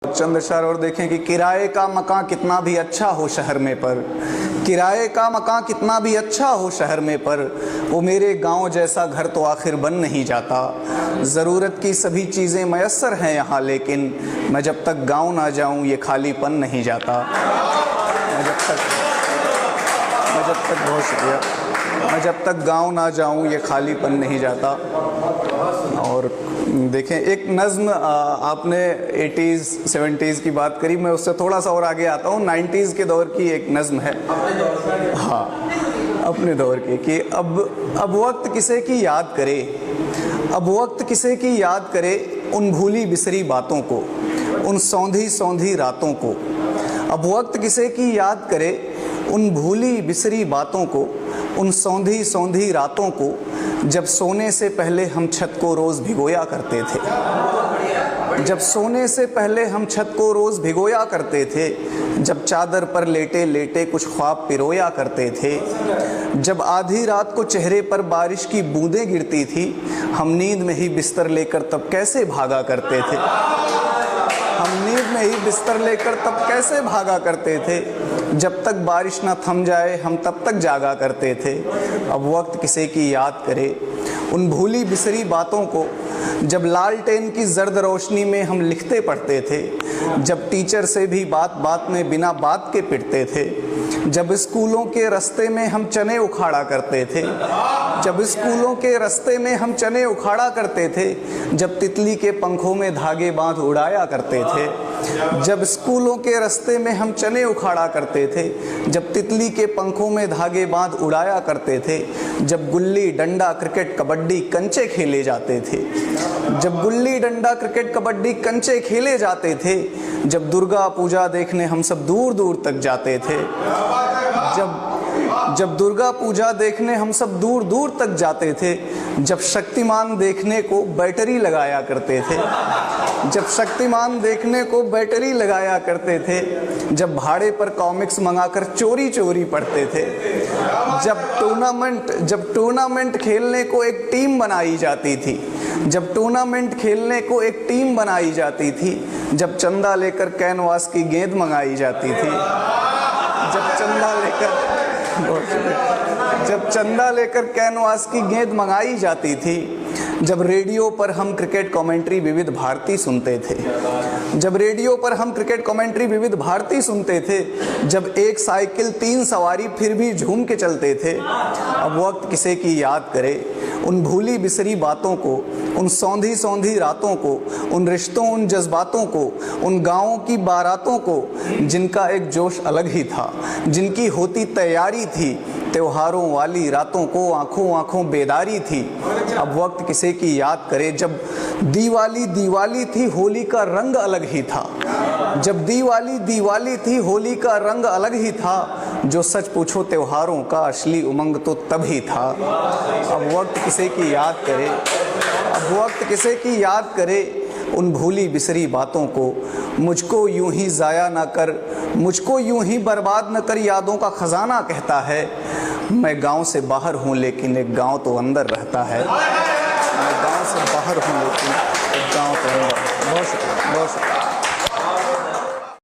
चंद अशआर और देखें कि किराए का मकान कितना भी अच्छा हो शहर में पर, किराए का मकान कितना भी अच्छा हो शहर में पर, वो मेरे गांव जैसा घर तो आखिर बन नहीं जाता। ज़रूरत की सभी चीज़ें मयस्सर हैं यहाँ, लेकिन मैं जब तक गांव ना जाऊँ ये खालीपन नहीं जाता। बहुत शुक्रिया। मैं जब तक गांव ना जाऊँ ये खालीपन नहीं जाता। और देखें एक नज़्म, आपने 80s 70s की बात करी, मैं उससे थोड़ा सा और आगे आता हूँ। 90s के दौर की एक नज़्म है, हाँ अपने दौर की, कि अब वक्त किसे की याद करे, अब वक्त किसे की याद करे, उन भूली बिसरी बातों को, उन सौंधी सौंधी रातों को। अब वक्त किसे की याद करे, उन भूली बिसरी बातों को, उन सौंधी सौंधी रातों को, जब सोने से पहले हम छत को रोज़ भिगोया करते थे, जब सोने से पहले हम छत को रोज़ भिगोया करते थे, जब चादर पर लेटे लेटे कुछ ख्वाब पिरोया करते थे, जब आधी रात को चेहरे पर बारिश की बूंदें गिरती थी, हम नींद में ही बिस्तर लेकर तब कैसे भागा करते थे, हम नींद में ही बिस्तर लेकर तब कैसे भागा करते थे, जब तक बारिश ना थम जाए हम तब तक जागा करते थे। अब वक्त किसे की याद करे, उन भूली बिसरी बातों को, जब लालटेन की जर्द रोशनी में हम लिखते पढ़ते थे, जब टीचर से भी बात बात में बिना बात के पिटते थे, जब स्कूलों के रास्ते में हम चने उखाड़ा करते थे, जब स्कूलों के रास्ते में हम चने उखाड़ा करते थे, जब तितली के पंखों में धागे बांध उड़ाया करते थे, जब स्कूलों के रास्ते में हम चने उखाड़ा करते थे, जब तितली के पंखों में धागे बांध उड़ाया करते थे, जब गुल्ली डंडा क्रिकेट कबड्डी कंचे खेले जाते थे, जब गुल्ली डंडा क्रिकेट कबड्डी कंचे खेले जाते थे, जब दुर्गा पूजा देखने हम सब दूर दूर तक जाते थे, जब दुर्गा पूजा देखने हम सब दूर दूर तक जाते थे, जब शक्तिमान देखने को बैटरी लगाया करते थे, जब शक्तिमान देखने को बैटरी लगाया करते थे, जब भाड़े पर कॉमिक्स मंगाकर चोरी चोरी पढ़ते थे, जब टूर्नामेंट खेलने को एक टीम बनाई जाती थी, जब टूर्नामेंट खेलने को एक टीम बनाई जाती थी, जब चंदा लेकर कैनवास की गेंद मंगाई जाती थी, जब चंदा लेकर कैनवास की गेंद मंगाई जाती थी, जब रेडियो पर हम क्रिकेट कमेंट्री विविध भारती सुनते थे, जब रेडियो पर हम क्रिकेट कमेंट्री विविध भारती सुनते थे, जब एक साइकिल 3 सवारी फिर भी झूम के चलते थे। अब वक्त किसे की याद करे, उन भूली बिसरी बातों को, उन सौंधी सौंधी रातों को, उन रिश्तों उन जज्बातों को, उन गाँवों की बारातों को, जिनका एक जोश अलग ही था, जिनकी होती तैयारी थी, त्योहारों वाली रातों को आंखों आंखों बेदारी थी। अब वक्त किसे की याद करे, जब दीवाली थी होली का रंग अलग ही था, जब दीवाली थी होली का रंग अलग ही था, जो सच पूछो त्योहारों का असली उमंग तो तब ही था। अब वक्त किसे की याद करे, अब वक्त किसे की याद करे, उन भूली बिसरी बातों को, मुझको यूं ही ज़ाया ना कर, मुझको यूं ही बर्बाद न कर, यादों का ख़जाना कहता है। मैं गांव से बाहर हूं लेकिन एक गांव तो अंदर रहता है, मैं गांव से बाहर हूं लेकिन एक गांव तो अंदर। बहुत शुक्रिया, बहुत शुक्रिया।